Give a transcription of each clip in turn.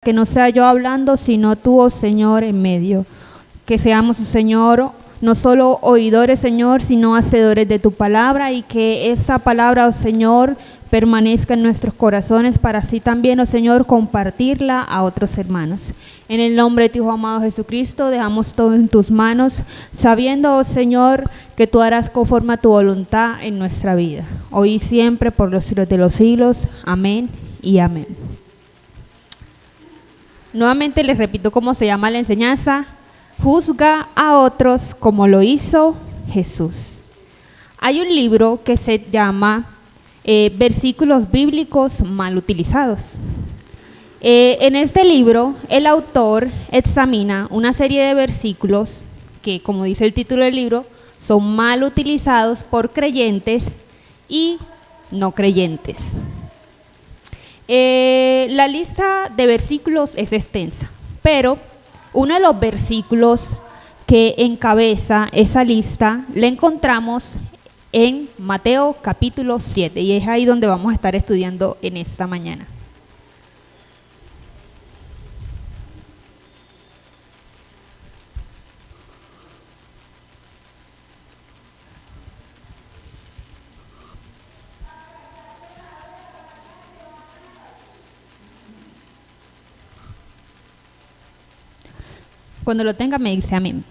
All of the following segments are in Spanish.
que no sea yo hablando, sino tú, oh Señor, en medio. Que seamos, oh Señor, no solo oidores, Señor, sino hacedores de tu palabra, y que esa palabra, oh Señor, permanezca en nuestros corazones para así también, oh Señor, compartirla a otros hermanos. En el nombre de tu Hijo amado Jesucristo, dejamos todo en tus manos, sabiendo, oh Señor, que tú harás conforme a tu voluntad en nuestra vida, hoy y siempre, por los siglos de los siglos. Amén y amén. Nuevamente les repito cómo se llama la enseñanza: juzga a otros como lo hizo Jesús. Hay un libro que se llama Versículos bíblicos mal utilizados. En este libro el autor examina una serie de versículos que, como dice el título del libro, son mal utilizados por creyentes y no creyentes. La lista de versículos es extensa, pero uno de los versículos que encabeza esa lista le encontramos en Mateo capítulo 7, y es ahí donde vamos a estar estudiando en esta mañana. Cuando lo tenga me dice amén.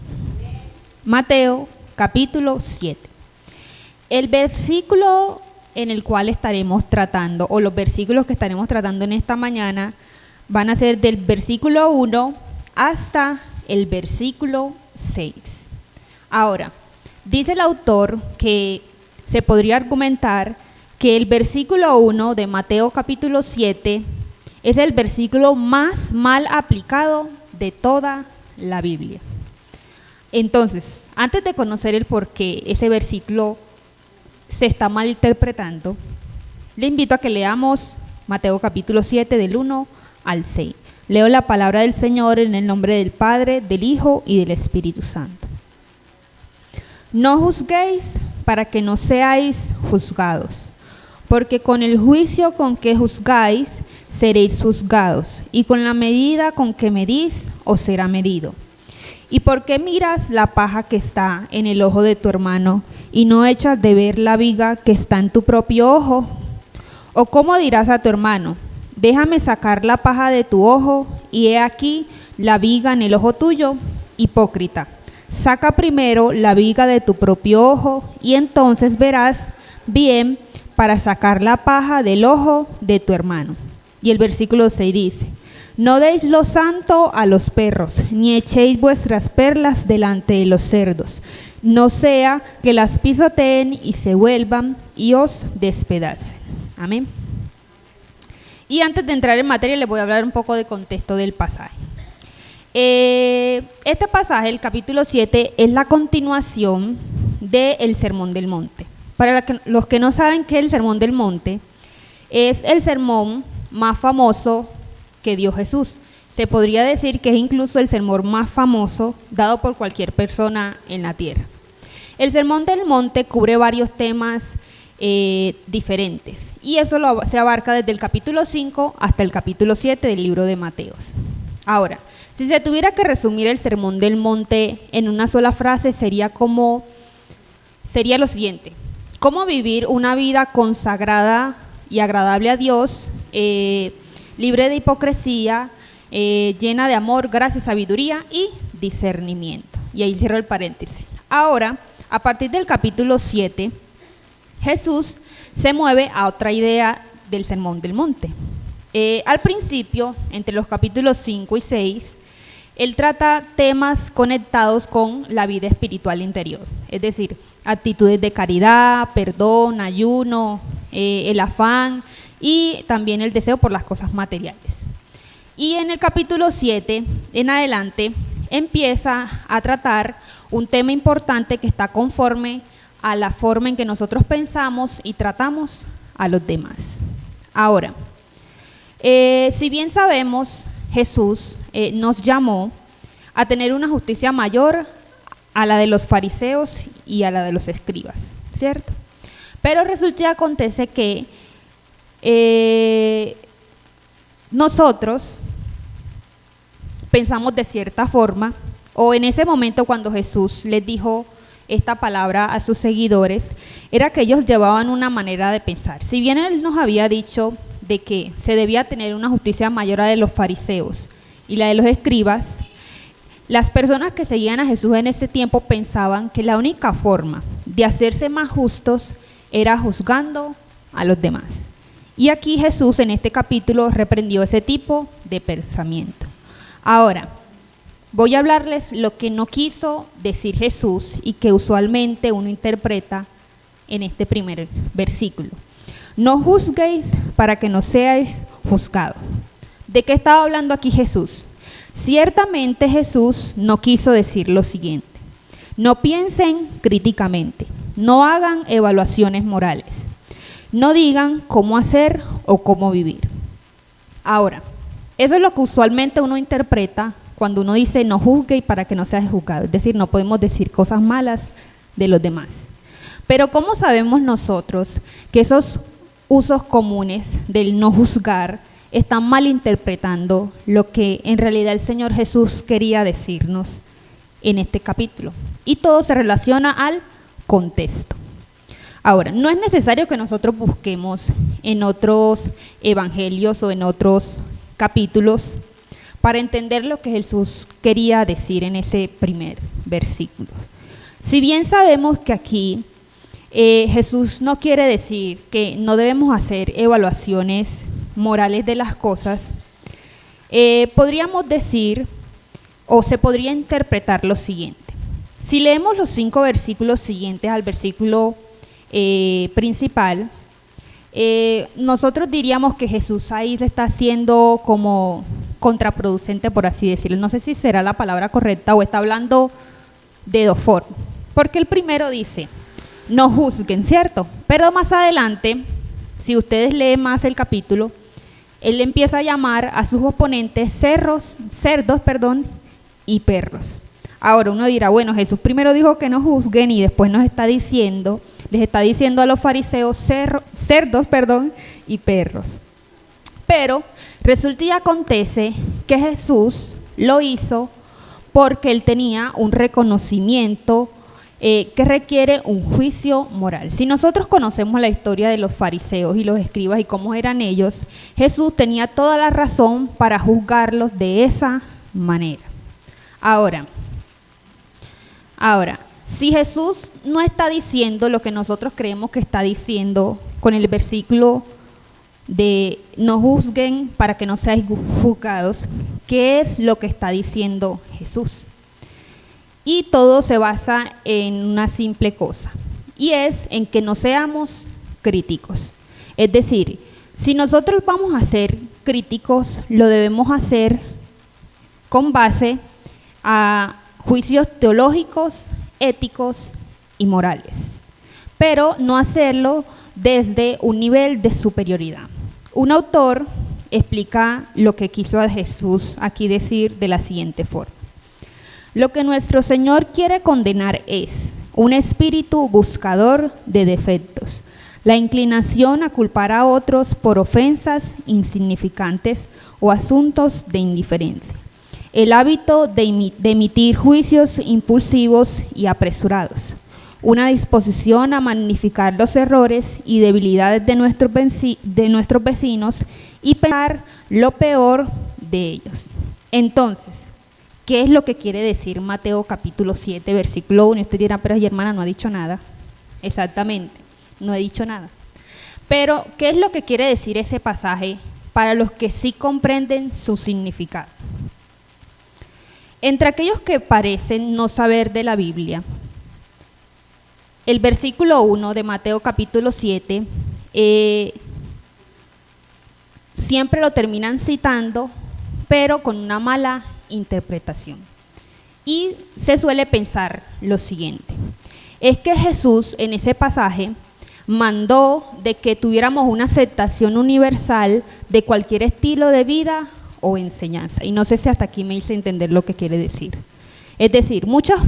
Mateo capítulo 7. El versículo en el cual estaremos tratando, o los versículos que estaremos tratando en esta mañana, van a ser del versículo 1 hasta el versículo 6. Ahora, dice el autor que se podría argumentar que el versículo 1 de Mateo capítulo 7 es el versículo más mal aplicado de toda la Biblia. Entonces, antes de conocer el por qué ese versículo se está mal interpretando, le invito a que leamos Mateo capítulo 7 del 1 al 6. Leo la palabra del Señor en el nombre del Padre, del Hijo y del Espíritu Santo. No juzguéis para que no seáis juzgados, porque con el juicio con que juzgáis seréis juzgados, y con la medida con que medís os será medido. ¿Y por qué miras la paja que está en el ojo de tu hermano y no echas de ver la viga que está en tu propio ojo? ¿O cómo dirás a tu hermano: déjame sacar la paja de tu ojo, y he aquí la viga en el ojo tuyo? Hipócrita, saca primero la viga de tu propio ojo, y entonces verás bien para sacar la paja del ojo de tu hermano. Y el versículo 6 dice: no deis lo santo a los perros, ni echéis vuestras perlas delante de los cerdos, no sea que las pisoteen y se vuelvan y os despedacen. Amén. Y antes de entrar en materia, les voy a hablar un poco de contexto del pasaje. Este pasaje, el capítulo 7, es la continuación del Sermón del Monte. Para los que no saben qué es el Sermón del Monte, es el sermón más famoso que dio Jesús. Se podría decir que es incluso el sermón más famoso dado por cualquier persona en la tierra. El Sermón del Monte cubre varios temas diferentes, y eso se abarca desde el capítulo 5 hasta el capítulo 7 del libro de Mateos. Ahora, si se tuviera que resumir el Sermón del Monte en una sola frase, sería lo siguiente: cómo vivir una vida consagrada y agradable a Dios, libre de hipocresía, llena de amor, gracia, sabiduría y discernimiento. Y ahí cierro el paréntesis. Ahora, a partir del capítulo 7, Jesús se mueve a otra idea del Sermón del Monte. Al principio, entre los capítulos 5 y 6, él trata temas conectados con la vida espiritual interior, es decir, actitudes de caridad, perdón, ayuno, el afán y también el deseo por las cosas materiales. Y en el capítulo 7 en adelante empieza a tratar un tema importante que está conforme a la forma en que nosotros pensamos y tratamos a los demás. Ahora, si bien sabemos, Jesús nos llamó a tener una justicia mayor a la de los fariseos y a la de los escribas, ¿cierto? Pero resulta y acontece que nosotros pensamos de cierta forma, o en ese momento cuando Jesús les dijo esta palabra a sus seguidores, era que ellos llevaban una manera de pensar. Si bien Él nos había dicho de que se debía tener una justicia mayor a la de los fariseos y la de los escribas, las personas que seguían a Jesús en ese tiempo pensaban que la única forma de hacerse más justos era juzgando a los demás. Y aquí Jesús en este capítulo reprendió ese tipo de pensamiento. Ahora, voy a hablarles lo que no quiso decir Jesús y que usualmente uno interpreta en este primer versículo. No juzguéis para que no seáis juzgados. ¿De qué estaba hablando aquí Jesús? Ciertamente Jesús no quiso decir lo siguiente: no piensen críticamente, no hagan evaluaciones morales, no digan cómo hacer o cómo vivir. Ahora, eso es lo que usualmente uno interpreta cuando uno dice no juzgue y para que no seas juzgado. Es decir, no podemos decir cosas malas de los demás. Pero ¿cómo sabemos nosotros que esos usos comunes del no juzgar están malinterpretando lo que en realidad el Señor Jesús quería decirnos en este capítulo? Y todo se relaciona al contexto. Ahora, no es necesario que nosotros busquemos en otros evangelios o en otros capítulos para entender lo que Jesús quería decir en ese primer versículo. Si bien sabemos que aquí Jesús no quiere decir que no debemos hacer evaluaciones morales de las cosas, podríamos decir o se podría interpretar lo siguiente. Si leemos los 5 versículos siguientes al versículo principal, nosotros diríamos que Jesús ahí se está haciendo como contraproducente, por así decirlo. No sé si será la palabra correcta o está hablando de dos formas. Porque el primero dice, no juzguen, ¿cierto? Pero más adelante, si ustedes leen más el capítulo, él empieza a llamar a sus oponentes cerdos, y perros. Ahora uno dirá, bueno, Jesús primero dijo que no juzguen y después les está diciendo a los fariseos cerdos y perros. Pero resulta y acontece que Jesús lo hizo porque él tenía un reconocimiento que requiere un juicio moral. Si nosotros conocemos la historia de los fariseos y los escribas y cómo eran ellos, Jesús tenía toda la razón para juzgarlos de esa manera. Ahora, si Jesús no está diciendo lo que nosotros creemos que está diciendo con el versículo de no juzguen para que no seáis juzgados, ¿qué es lo que está diciendo Jesús? Y todo se basa en una simple cosa, y es en que no seamos críticos. Es decir, si nosotros vamos a ser críticos, lo debemos hacer con base a juicios teológicos, éticos y morales, pero no hacerlo desde un nivel de superioridad. Un autor explica lo que quiso a Jesús aquí decir de la siguiente forma: lo que nuestro Señor quiere condenar es un espíritu buscador de defectos, la inclinación a culpar a otros por ofensas insignificantes o asuntos de indiferencia, el hábito de emitir juicios impulsivos y apresurados, una disposición a magnificar los errores y debilidades de nuestros vecinos y pensar lo peor de ellos. Entonces, ¿qué es lo que quiere decir Mateo capítulo 7, versículo 1? Y usted dirá, pero hermana, no ha dicho nada. Exactamente, no he dicho nada. Pero, ¿qué es lo que quiere decir ese pasaje para los que sí comprenden su significado? Entre aquellos que parecen no saber de la Biblia, el versículo 1 de Mateo capítulo 7 siempre lo terminan citando, pero con una mala interpretación. Y se suele pensar lo siguiente: es que Jesús en ese pasaje mandó de que tuviéramos una aceptación universal de cualquier estilo de vida o enseñanza. Y no sé si hasta aquí me hice entender lo que quiere decir. Es decir, muchos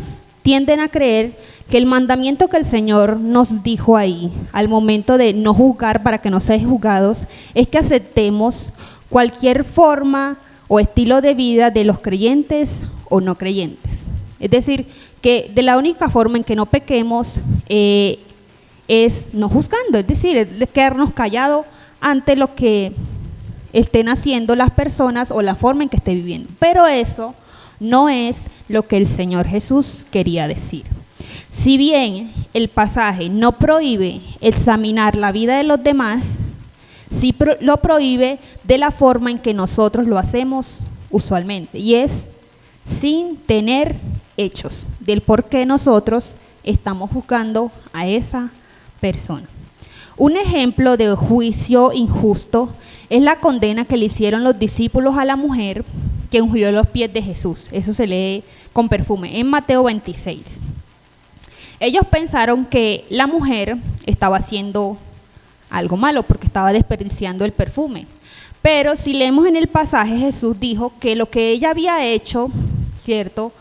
tienden a creer que el mandamiento que el Señor nos dijo ahí, al momento de no juzgar para que no seáis juzgados, es que aceptemos cualquier forma o estilo de vida de los creyentes o no creyentes. Es decir, que de la única forma en que no pequemos es no juzgando, es decir, es quedarnos callados ante lo que estén haciendo las personas o la forma en que esté viviendo. Pero eso no es lo que el Señor Jesús quería decir. Si bien el pasaje no prohíbe examinar la vida de los demás, sí lo prohíbe de la forma en que nosotros lo hacemos usualmente, y es sin tener hechos del por qué nosotros estamos juzgando a esa persona. Un ejemplo de juicio injusto es la condena que le hicieron los discípulos a la mujer que ungió los pies de Jesús. Eso se lee con perfume en Mateo 26. Ellos pensaron que la mujer estaba haciendo algo malo porque estaba desperdiciando el perfume. Pero si leemos en el pasaje, Jesús dijo que lo que ella había hecho, ¿cierto?,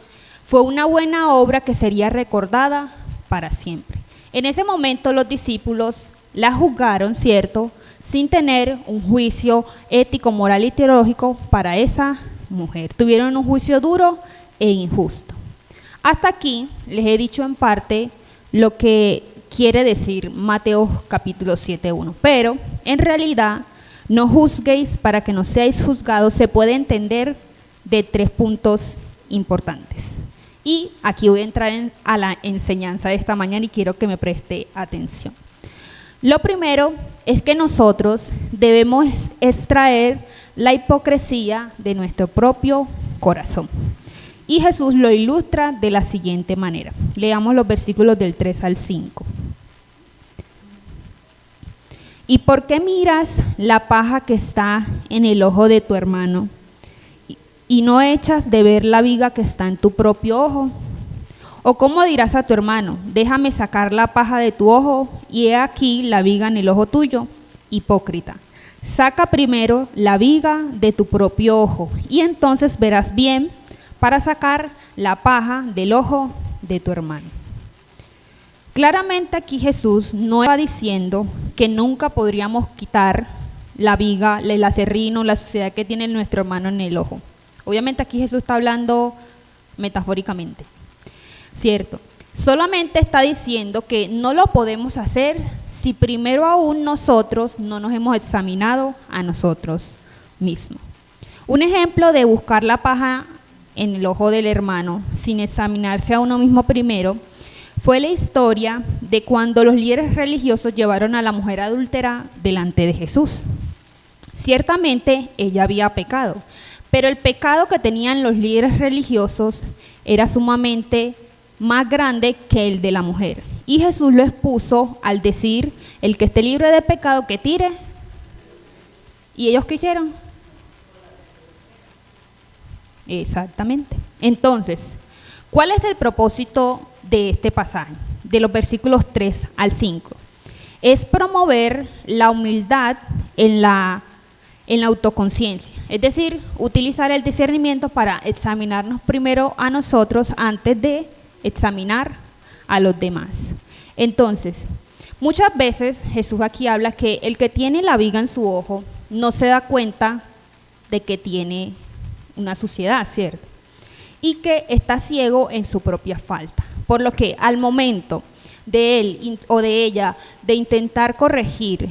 fue una buena obra que sería recordada para siempre. En ese momento los discípulos la juzgaron, ¿cierto?, sin tener un juicio ético, moral y teológico para esa mujer. Tuvieron un juicio duro e injusto. Hasta aquí les he dicho en parte lo que quiere decir Mateo capítulo 7:1, pero en realidad no juzguéis para que no seáis juzgados se puede entender de 3 puntos importantes. Y aquí voy a entrar a la enseñanza de esta mañana y quiero que me preste atención. Lo primero es que nosotros debemos extraer la hipocresía de nuestro propio corazón. Y Jesús lo ilustra de la siguiente manera. Leamos los versículos del 3 al 5. ¿Y por qué miras la paja que está en el ojo de tu hermano y no echas de ver la viga que está en tu propio ojo? ¿O cómo dirás a tu hermano, déjame sacar la paja de tu ojo y he aquí la viga en el ojo tuyo? Hipócrita, saca primero la viga de tu propio ojo y entonces verás bien para sacar la paja del ojo de tu hermano. Claramente aquí Jesús no está diciendo que nunca podríamos quitar la viga, el aserrín, la suciedad que tiene nuestro hermano en el ojo. Obviamente aquí Jesús está hablando metafóricamente, ¿cierto? Solamente está diciendo que no lo podemos hacer si primero aún nosotros no nos hemos examinado a nosotros mismos. Un ejemplo de buscar la paja en el ojo del hermano sin examinarse a uno mismo primero fue la historia de cuando los líderes religiosos llevaron a la mujer adúltera delante de Jesús. Ciertamente ella había pecado, pero el pecado que tenían los líderes religiosos era sumamente más grande que el de la mujer. Y Jesús lo expuso al decir, el que esté libre de pecado que tire. ¿Y ellos qué hicieron? Exactamente. Entonces, ¿cuál es el propósito de este pasaje? De los versículos 3 al 5. Es promover la humildad en la autoconciencia. Es decir, utilizar el discernimiento para examinarnos primero a nosotros antes de examinar a los demás. Entonces, muchas veces Jesús aquí habla que el que tiene la viga en su ojo no se da cuenta de que tiene una suciedad, ¿cierto? Y que está ciego en su propia falta. Por lo que al momento de él o de ella de intentar corregir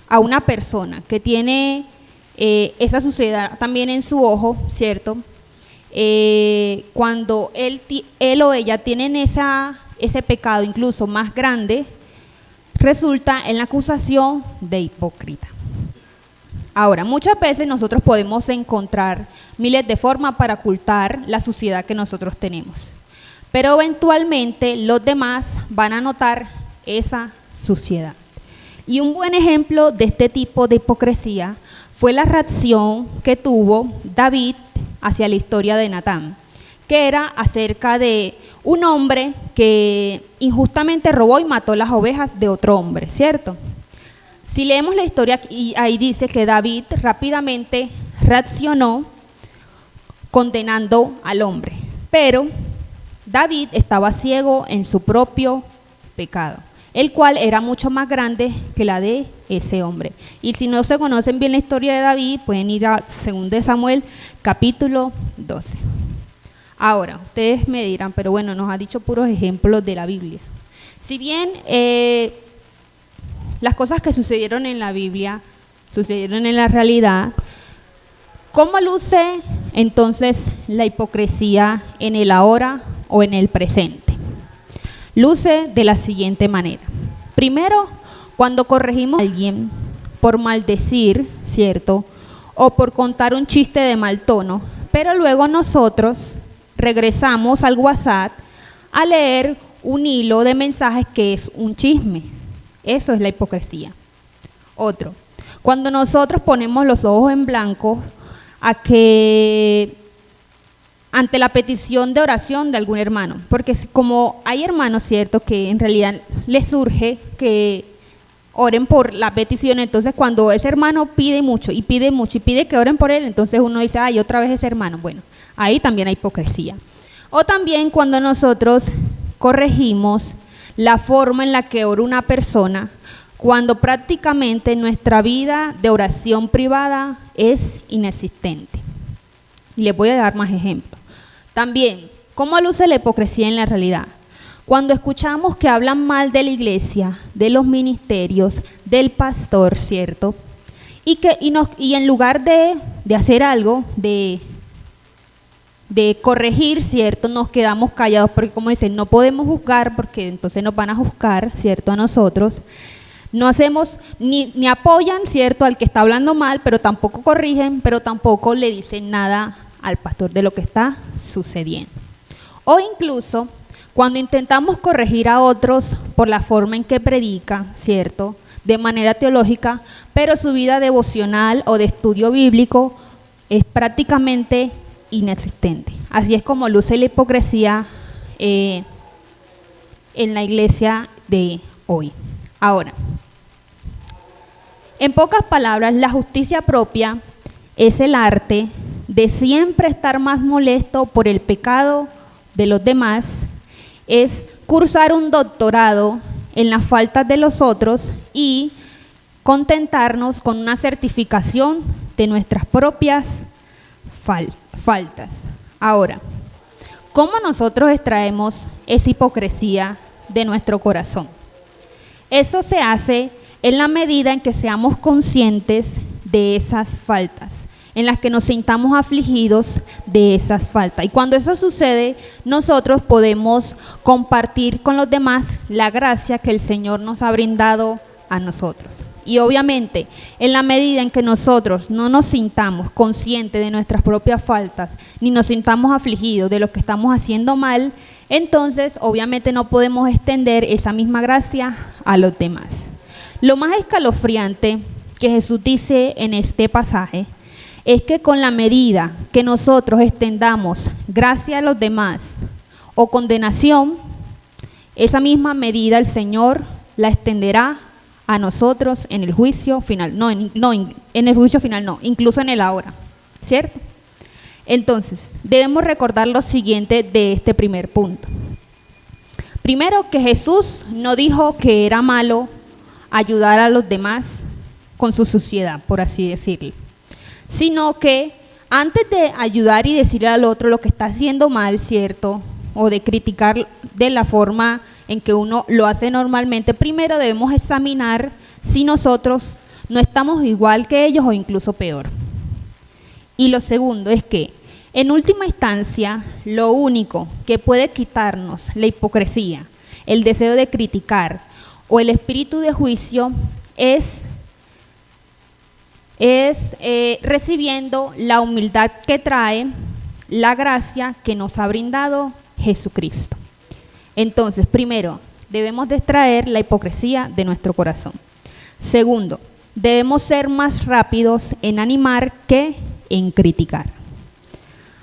a una persona que tiene esa suciedad también en su ojo, ¿cierto? Cuando él o ella tienen ese pecado incluso más grande, resulta en la acusación de hipócrita. Ahora, muchas veces nosotros podemos encontrar miles de formas para ocultar la suciedad que nosotros tenemos, pero eventualmente los demás van a notar esa suciedad. Y un buen ejemplo de este tipo de hipocresía fue la reacción que tuvo David hacia la historia de Natán, que era acerca de un hombre que injustamente robó y mató las ovejas de otro hombre, ¿cierto? Si leemos la historia, ahí dice que David rápidamente reaccionó condenando al hombre, pero David estaba ciego en su propio pecado. el cual era mucho más grande que la de ese hombre. Y si no se conocen bien la historia de David, pueden ir a 2 Samuel, capítulo 12. Ahora, ustedes me dirán, pero bueno, nos ha dicho puros ejemplos de la Biblia. Si bien las cosas que sucedieron en la Biblia sucedieron en la realidad, ¿cómo luce entonces la hipocresía en el ahora o en el presente? Luce de la siguiente manera. Primero, cuando corregimos a alguien por maldecir, ¿cierto? O por contar un chiste de mal tono, pero luego nosotros regresamos al WhatsApp a leer un hilo de mensajes que es un chisme. Eso es la hipocresía. Otro, cuando nosotros ponemos los ojos en blanco ante la petición de oración de algún hermano, porque como hay hermanos, cierto, que en realidad les surge que oren por la petición, entonces cuando ese hermano pide mucho y pide mucho y pide que oren por él, entonces uno dice, ay, otra vez ese hermano. Bueno, ahí también hay hipocresía. O también cuando nosotros corregimos la forma en la que ora una persona, cuando prácticamente nuestra vida de oración privada es inexistente. Y les voy a dar más ejemplos. También, ¿cómo luce la hipocresía en la realidad? Cuando escuchamos que hablan mal de la iglesia, de los ministerios, del pastor, ¿cierto? Y en lugar de hacer algo, de corregir, ¿cierto? Nos quedamos callados porque, como dicen, no podemos juzgar porque entonces nos van a juzgar, ¿cierto? A nosotros. No hacemos, ni apoyan, ¿cierto? Al que está hablando mal, pero tampoco corrigen, pero tampoco le dicen nada al pastor de lo que está sucediendo. O incluso, cuando intentamos corregir a otros por la forma en que predica, ¿cierto? De manera teológica, pero su vida devocional o de estudio bíblico es prácticamente inexistente. Así es como luce la hipocresía en la iglesia de hoy. Ahora, en pocas palabras, la justicia propia es el arte de siempre estar más molesto por el pecado de los demás, es cursar un doctorado en las faltas de los otros y contentarnos con una certificación de nuestras propias faltas. Ahora, ¿cómo nosotros extraemos esa hipocresía de nuestro corazón? Eso se hace en la medida en que seamos conscientes de esas faltas, en las que nos sintamos afligidos de esas faltas. Y cuando eso sucede, nosotros podemos compartir con los demás la gracia que el Señor nos ha brindado a nosotros. Y obviamente, en la medida en que nosotros no nos sintamos conscientes de nuestras propias faltas, ni nos sintamos afligidos de lo que estamos haciendo mal, entonces obviamente no podemos extender esa misma gracia a los demás. Lo más escalofriante que Jesús dice en este pasaje es que con la medida que nosotros extendamos gracia a los demás o condenación, esa misma medida el Señor la extenderá a nosotros en el juicio final. En el juicio final no, incluso en el ahora, ¿cierto? Entonces, debemos recordar lo siguiente de este primer punto. Primero, que Jesús no dijo que era malo ayudar a los demás con su suciedad, por así decirlo, sino que antes de ayudar y decirle al otro lo que está haciendo mal, ¿cierto? O de criticar de la forma en que uno lo hace normalmente, primero debemos examinar si nosotros no estamos igual que ellos o incluso peor. Y lo segundo es que, en última instancia, lo único que puede quitarnos la hipocresía, el deseo de criticar o el espíritu de juicio es recibiendo la humildad que trae la gracia que nos ha brindado Jesucristo. Entonces, primero, debemos de extraer la hipocresía de nuestro corazón. Segundo, debemos ser más rápidos en animar que en criticar.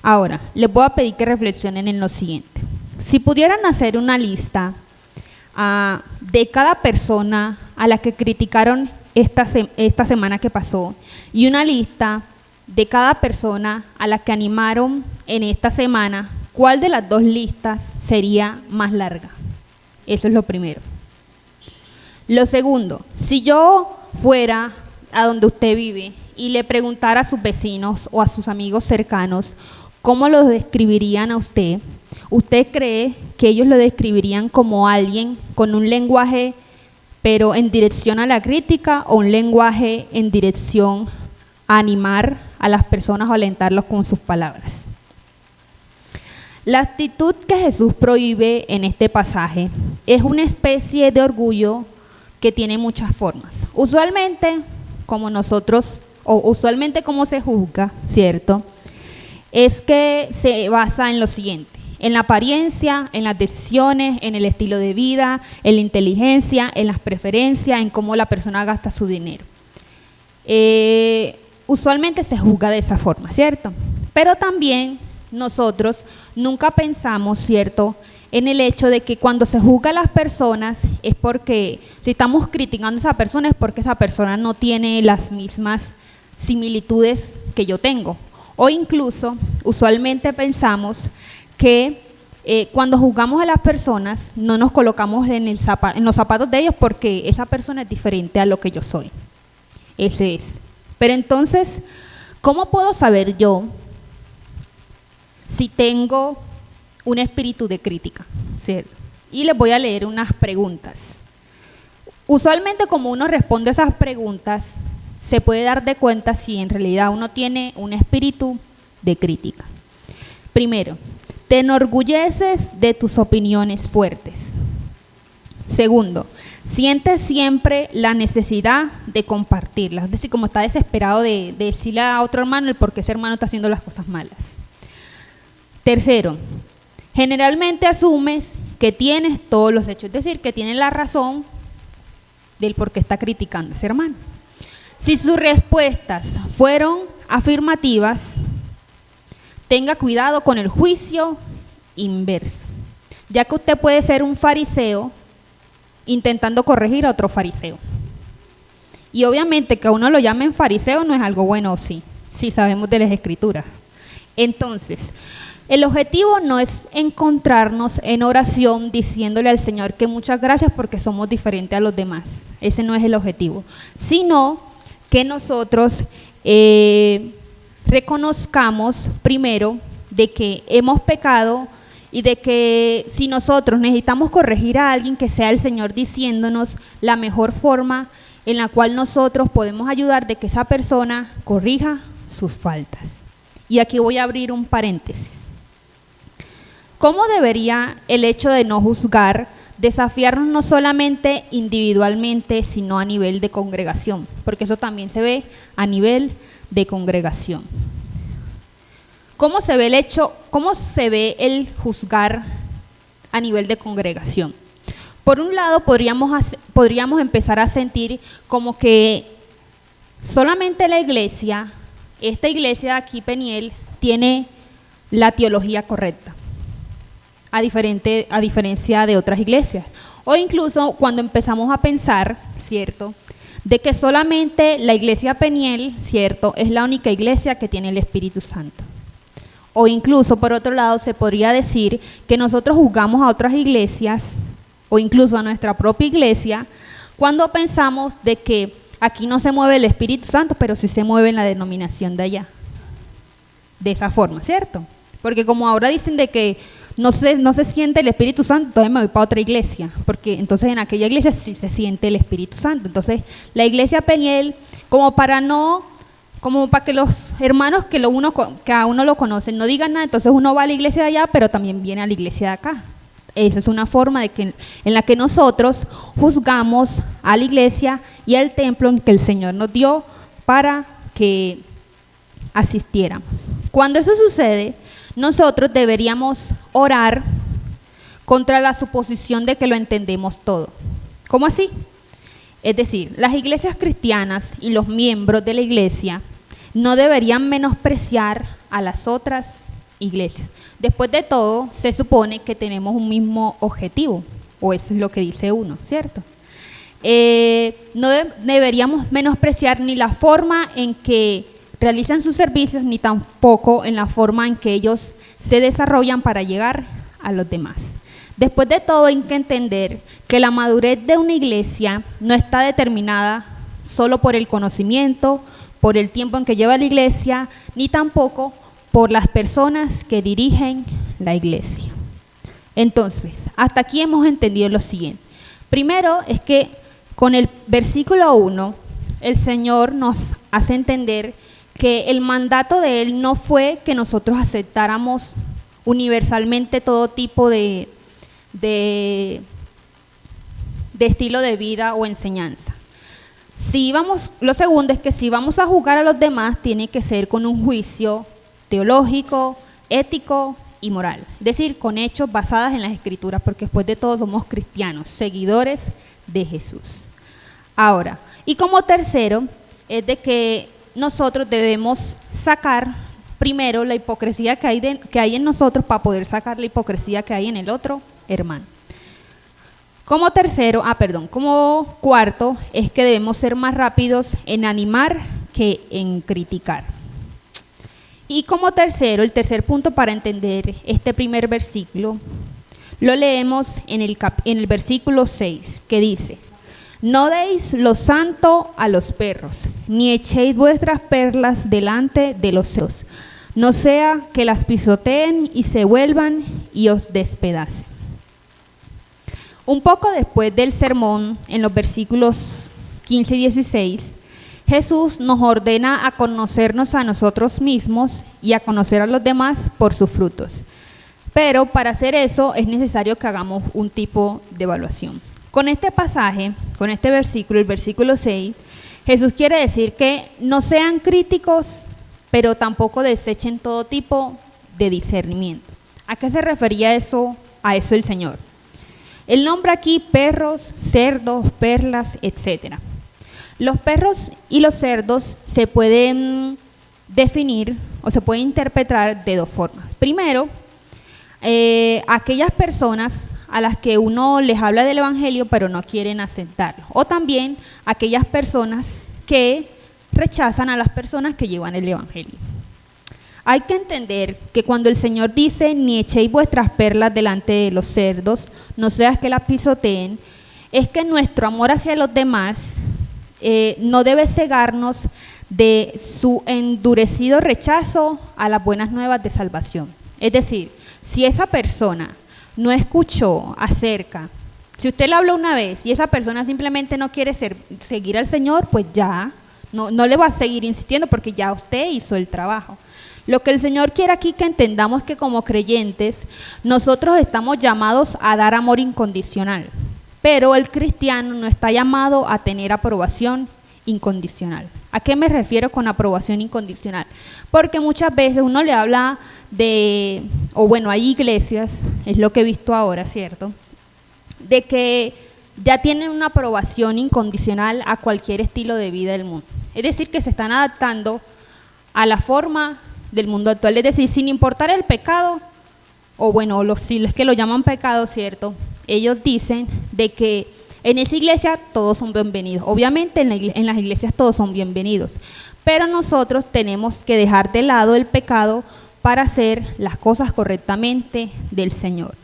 Ahora, les voy a pedir que reflexionen en lo siguiente. Si pudieran hacer una lista de cada persona a la que criticaron esta semana que pasó y una lista de cada persona a la que animaron en esta semana, ¿cuál de las dos listas sería más larga? Eso es lo primero. Lo segundo, si yo fuera a donde usted vive y le preguntara a sus vecinos o a sus amigos cercanos cómo lo describirían a usted, ¿usted cree que ellos lo describirían como alguien con un lenguaje pero en dirección a la crítica o un lenguaje en dirección a animar a las personas o alentarlos con sus palabras? La actitud que Jesús prohíbe en este pasaje es una especie de orgullo que tiene muchas formas. Usualmente, como se juzga, ¿cierto? Es que se basa en lo siguiente: en la apariencia, en las decisiones, en el estilo de vida, en la inteligencia, en las preferencias, en cómo la persona gasta su dinero. Usualmente se juzga de esa forma, ¿cierto? Pero también nosotros nunca pensamos, ¿cierto?, en el hecho de que cuando se juzga a las personas es porque, si estamos criticando a esa persona, es porque esa persona no tiene las mismas similitudes que yo tengo. O incluso, usualmente pensamos que cuando juzgamos a las personas, no nos colocamos en los zapatos de ellos porque esa persona es diferente a lo que yo soy. Ese es. Pero entonces, ¿cómo puedo saber yo si tengo un espíritu de crítica? ¿Cierto? Y les voy a leer unas preguntas. Usualmente, como uno responde a esas preguntas, se puede dar de cuenta si en realidad uno tiene un espíritu de crítica. Primero, te enorgulleces de tus opiniones fuertes. Segundo, sientes siempre la necesidad de compartirlas, es decir, como está desesperado de decirle a otro hermano el por qué ese hermano está haciendo las cosas malas. Tercero, generalmente asumes que tienes todos los hechos, es decir, que tienes la razón del por qué está criticando a ese hermano. Si sus respuestas fueron afirmativas, tenga cuidado con el juicio inverso, ya que usted puede ser un fariseo intentando corregir a otro fariseo. Y obviamente que a uno lo llamen fariseo no es algo bueno, sí sabemos de las escrituras. Entonces, el objetivo no es encontrarnos en oración diciéndole al Señor que muchas gracias porque somos diferentes a los demás. Ese no es el objetivo, sino que nosotros reconozcamos primero de que hemos pecado y de que si nosotros necesitamos corregir a alguien, que sea el Señor diciéndonos la mejor forma en la cual nosotros podemos ayudar de que esa persona corrija sus faltas. Y aquí voy a abrir un paréntesis. ¿Cómo debería el hecho de no juzgar desafiarnos no solamente individualmente, sino a nivel de congregación? Porque eso también se ve a nivel de congregación. ¿Cómo se ve el juzgar a nivel de congregación? Por un lado, podríamos empezar a sentir como que solamente la iglesia, esta iglesia de aquí, Peniel, tiene la teología correcta, a diferencia de otras iglesias. O incluso cuando empezamos a pensar, ¿cierto?, de que solamente la iglesia Peniel, ¿cierto?, es la única iglesia que tiene el Espíritu Santo. O incluso, por otro lado, se podría decir que nosotros juzgamos a otras iglesias, o incluso a nuestra propia iglesia, cuando pensamos de que aquí no se mueve el Espíritu Santo, pero sí se mueve en la denominación de allá. De esa forma, ¿cierto? Porque como ahora dicen de que no se siente el Espíritu Santo, entonces me voy para otra iglesia, porque entonces en aquella iglesia sí se siente el Espíritu Santo. Entonces la iglesia Peniel, como para que los hermanos que a uno lo conocen no digan nada, entonces uno va a la iglesia de allá, pero también viene a la iglesia de acá. Esa es una forma en la que nosotros juzgamos a la iglesia y al templo en que el Señor nos dio para que asistiéramos. Cuando eso sucede, nosotros deberíamos orar contra la suposición de que lo entendemos todo. ¿Cómo así? Es decir, las iglesias cristianas y los miembros de la iglesia no deberían menospreciar a las otras iglesias. Después de todo, se supone que tenemos un mismo objetivo, o eso es lo que dice uno, ¿cierto? No deberíamos menospreciar ni la forma en que realizan sus servicios, ni tampoco en la forma en que ellos se desarrollan para llegar a los demás. Después de todo hay que entender que la madurez de una iglesia no está determinada solo por el conocimiento, por el tiempo en que lleva la iglesia, ni tampoco por las personas que dirigen la iglesia. Entonces, hasta aquí hemos entendido lo siguiente. Primero es que con el versículo 1, el Señor nos hace entender que el mandato de Él no fue que nosotros aceptáramos universalmente todo tipo de estilo de vida o enseñanza. Lo segundo es que si vamos a juzgar a los demás, tiene que ser con un juicio teológico, ético y moral. Es decir, con hechos basados en las Escrituras, porque después de todo somos cristianos, seguidores de Jesús. Ahora, y como tercero, es de que nosotros debemos sacar primero la hipocresía que hay en nosotros para poder sacar la hipocresía que hay en el otro hermano. Como cuarto, es que debemos ser más rápidos en animar que en criticar. Y como tercero, el tercer punto para entender este primer versículo, lo leemos en el versículo 6, que dice: no deis lo santo a los perros, ni echéis vuestras perlas delante de los cerdos, no sea que las pisoteen y se vuelvan y os despedacen. Un poco después del sermón, en los versículos 15 y 16, Jesús nos ordena a conocernos a nosotros mismos y a conocer a los demás por sus frutos. Pero para hacer eso es necesario que hagamos un tipo de evaluación. Con este pasaje, con este versículo, el versículo 6, Jesús quiere decir que no sean críticos, pero tampoco desechen todo tipo de discernimiento. ¿A qué se refería eso? A eso el Señor. Él nombra aquí perros, cerdos, perlas, etc. Los perros y los cerdos se pueden definir o se pueden interpretar de dos formas. Primero, aquellas personas a las que uno les habla del Evangelio pero no quieren aceptarlo. O también aquellas personas que rechazan a las personas que llevan el Evangelio. Hay que entender que cuando el Señor dice, ni echéis vuestras perlas delante de los cerdos, no seas que las pisoteen, es que nuestro amor hacia los demás no debe cegarnos de su endurecido rechazo a las buenas nuevas de salvación. Es decir, si esa persona no escuchó acerca, si usted le habló una vez y esa persona simplemente no quiere seguir al Señor, pues ya, no le va a seguir insistiendo porque ya usted hizo el trabajo. Lo que el Señor quiere aquí que entendamos que como creyentes nosotros estamos llamados a dar amor incondicional, pero el cristiano no está llamado a tener aprobación incondicional. ¿A qué me refiero con aprobación incondicional? Porque muchas veces uno le habla hay iglesias, es lo que he visto ahora, ¿cierto?, de que ya tienen una aprobación incondicional a cualquier estilo de vida del mundo. Es decir, que se están adaptando a la forma del mundo actual, es decir, sin importar el pecado, si es que lo llaman pecado, ¿cierto? Ellos dicen de que en esa iglesia todos son bienvenidos. Obviamente en las iglesias todos son bienvenidos, pero nosotros tenemos que dejar de lado el pecado para hacer las cosas correctamente del Señor.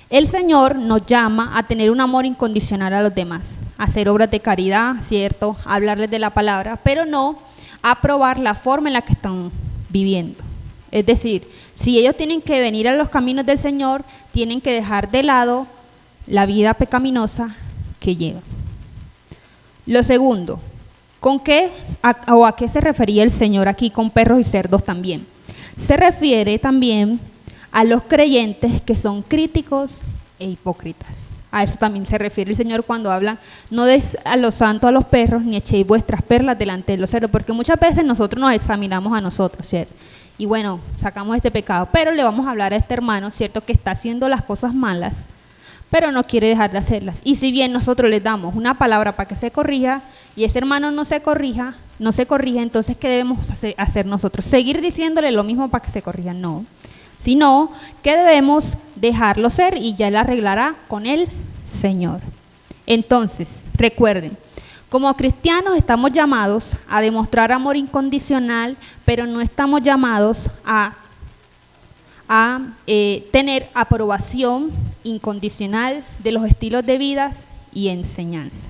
El Señor nos llama a tener un amor incondicional a los demás, a hacer obras de caridad, ¿cierto?, a hablarles de la palabra, pero no a aprobar la forma en la que están viviendo. Es decir, si ellos tienen que venir a los caminos del Señor, tienen que dejar de lado la vida pecaminosa que llevan. Lo segundo, ¿a qué se refería el Señor aquí con perros y cerdos también? Se refiere también a los creyentes que son críticos e hipócritas. A eso también se refiere el Señor cuando habla, no des a los santos a los perros, ni echéis vuestras perlas delante de los cerdos, porque muchas veces nosotros nos examinamos a nosotros, ¿cierto? Y bueno, sacamos este pecado, pero le vamos a hablar a este hermano, ¿cierto?, que está haciendo las cosas malas, pero no quiere dejar de hacerlas. Y si bien nosotros les damos una palabra para que se corrija, y ese hermano no se corrige, entonces ¿qué debemos hacer nosotros? ¿Seguir diciéndole lo mismo para que se corrija? No. Sino que debemos dejarlo ser y ya él arreglará con el Señor. Entonces, recuerden, como cristianos estamos llamados a demostrar amor incondicional, pero no estamos llamados a tener aprobación incondicional de los estilos de vida y enseñanza.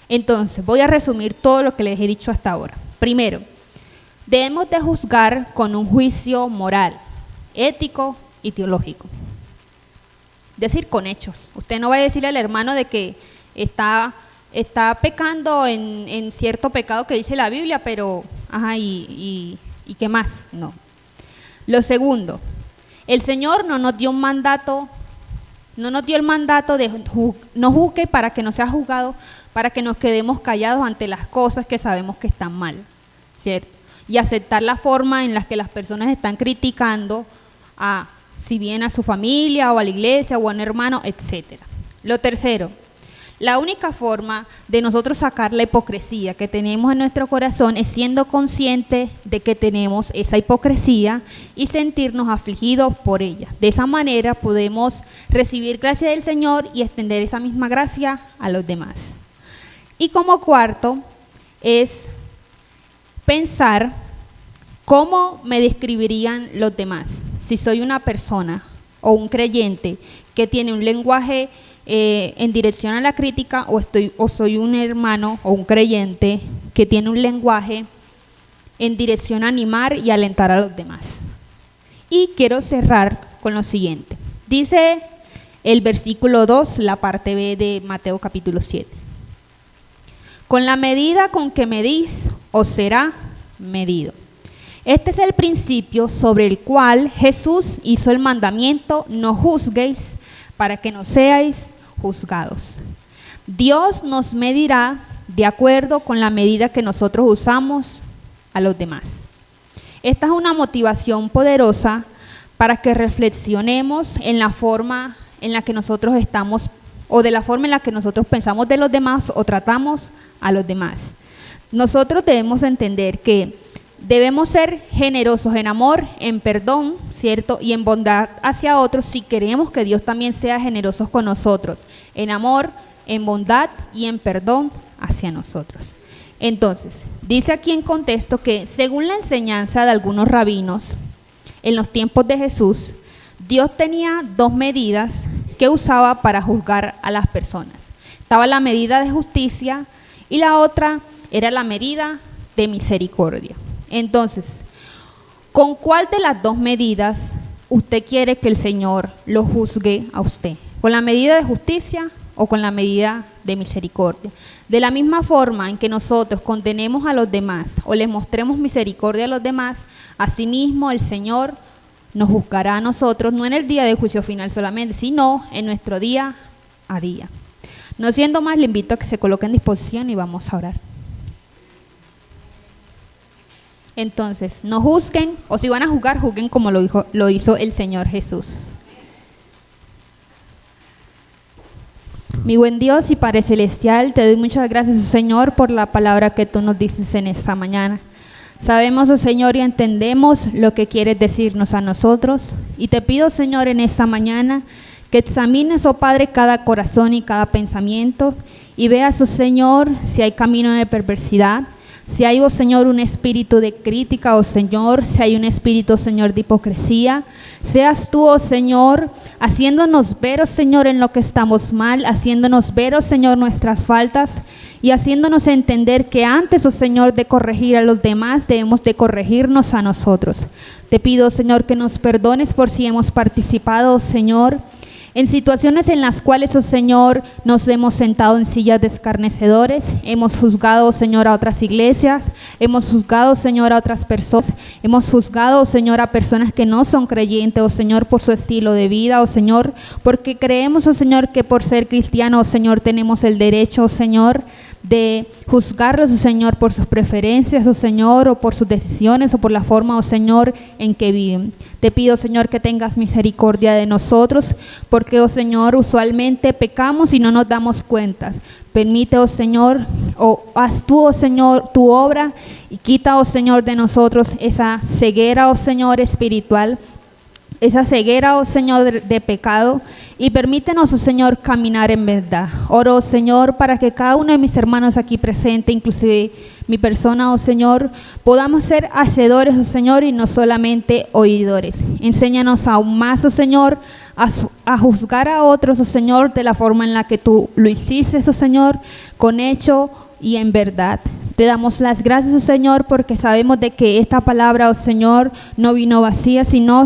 Entonces, voy a resumir todo lo que les he dicho hasta ahora. Primero, debemos de juzgar con un juicio moral, ético y teológico. Es decir, con hechos. Usted no va a decirle al hermano de que está pecando en cierto pecado que dice la Biblia, pero, ¿y qué más? No. Lo segundo, el Señor no nos dio un mandato, no nos dio el mandato de no juzgue para que no sea juzgado, para que nos quedemos callados ante las cosas que sabemos que están mal, ¿cierto? Y aceptar la forma en la que las personas están criticando si bien a su familia o a la iglesia o a un hermano, etc. Lo tercero, la única forma de nosotros sacar la hipocresía que tenemos en nuestro corazón es siendo conscientes de que tenemos esa hipocresía y sentirnos afligidos por ella. De esa manera podemos recibir gracia del Señor y extender esa misma gracia a los demás. Y como cuarto es pensar cómo me describirían los demás. Si soy una persona o un creyente que tiene un lenguaje en dirección a la crítica o soy un hermano o un creyente que tiene un lenguaje en dirección a animar y alentar a los demás. Y quiero cerrar con lo siguiente. Dice el versículo 2, la parte B de Mateo capítulo 7. Con la medida con que medís, os será medido. Este es el principio sobre el cual Jesús hizo el mandamiento: no juzguéis para que no seáis juzgados. Dios nos medirá de acuerdo con la medida que nosotros usamos a los demás. Esta es una motivación poderosa para que reflexionemos en la forma en la que nosotros estamos o de la forma en la que nosotros pensamos de los demás o tratamos a los demás. Nosotros debemos entender que debemos ser generosos en amor, en perdón, ¿cierto? Y en bondad hacia otros si queremos que Dios también sea generoso con nosotros, en amor, en bondad y en perdón hacia nosotros. Entonces, dice aquí en contexto que según la enseñanza de algunos rabinos, en los tiempos de Jesús, Dios tenía dos medidas que usaba para juzgar a las personas. Estaba la medida de justicia y la otra era la medida de misericordia. Entonces, ¿con cuál de las dos medidas usted quiere que el Señor lo juzgue a usted? ¿Con la medida de justicia o con la medida de misericordia? De la misma forma en que nosotros condenemos a los demás o les mostremos misericordia a los demás, asimismo el Señor nos juzgará a nosotros, no en el día de juicio final solamente, sino en nuestro día a día. No siendo más, le invito a que se coloque en disposición y vamos a orar. Entonces, no juzguen, o si van a juzgar, juzguen como lo hizo el Señor Jesús. Mi buen Dios y Padre Celestial, te doy muchas gracias, oh Señor, por la palabra que tú nos dices en esta mañana. Sabemos, oh Señor, y entendemos lo que quieres decirnos a nosotros. Y te pido, Señor, en esta mañana que examines, oh Padre, cada corazón y cada pensamiento y veas, oh Señor, si hay camino de perversidad. Si hay, oh Señor, un espíritu de crítica, oh Señor, si hay un espíritu, Señor, de hipocresía, seas tú, oh Señor, haciéndonos ver, oh Señor, en lo que estamos mal, haciéndonos ver, oh Señor, nuestras faltas y haciéndonos entender que antes, oh Señor, de corregir a los demás, debemos de corregirnos a nosotros. Te pido, Señor, que nos perdones por si hemos participado, oh Señor, en situaciones en las cuales, oh Señor, nos hemos sentado en sillas de escarnecedores, hemos juzgado, oh Señor, a otras iglesias, hemos juzgado, Señor, a otras personas, hemos juzgado, oh Señor, a personas que no son creyentes, oh Señor, por su estilo de vida, oh Señor, porque creemos, oh Señor, que por ser cristianos, oh Señor, tenemos el derecho, oh Señor, de juzgarlos, oh Señor, por sus preferencias, oh Señor, o por sus decisiones, o por la forma, oh Señor, en que viven. Te pido, Señor, que tengas misericordia de nosotros, porque, oh Señor, usualmente pecamos y no nos damos cuenta. Permite, oh Señor, o haz tú, oh Señor, tu obra y quita, oh Señor, de nosotros esa ceguera, oh Señor, espiritual, esa ceguera, oh Señor, de pecado, y permítenos, oh Señor, caminar en verdad. Oro, oh Señor, para que cada uno de mis hermanos aquí presente, inclusive mi persona, oh Señor, podamos ser hacedores, oh Señor, y no solamente oidores. Enséñanos aún más, oh Señor, a juzgar a otros, oh Señor, de la forma en la que tú lo hiciste, oh Señor, con hecho y en verdad. Te damos las gracias, oh Señor, porque sabemos de que esta palabra, oh Señor, no vino vacía, sino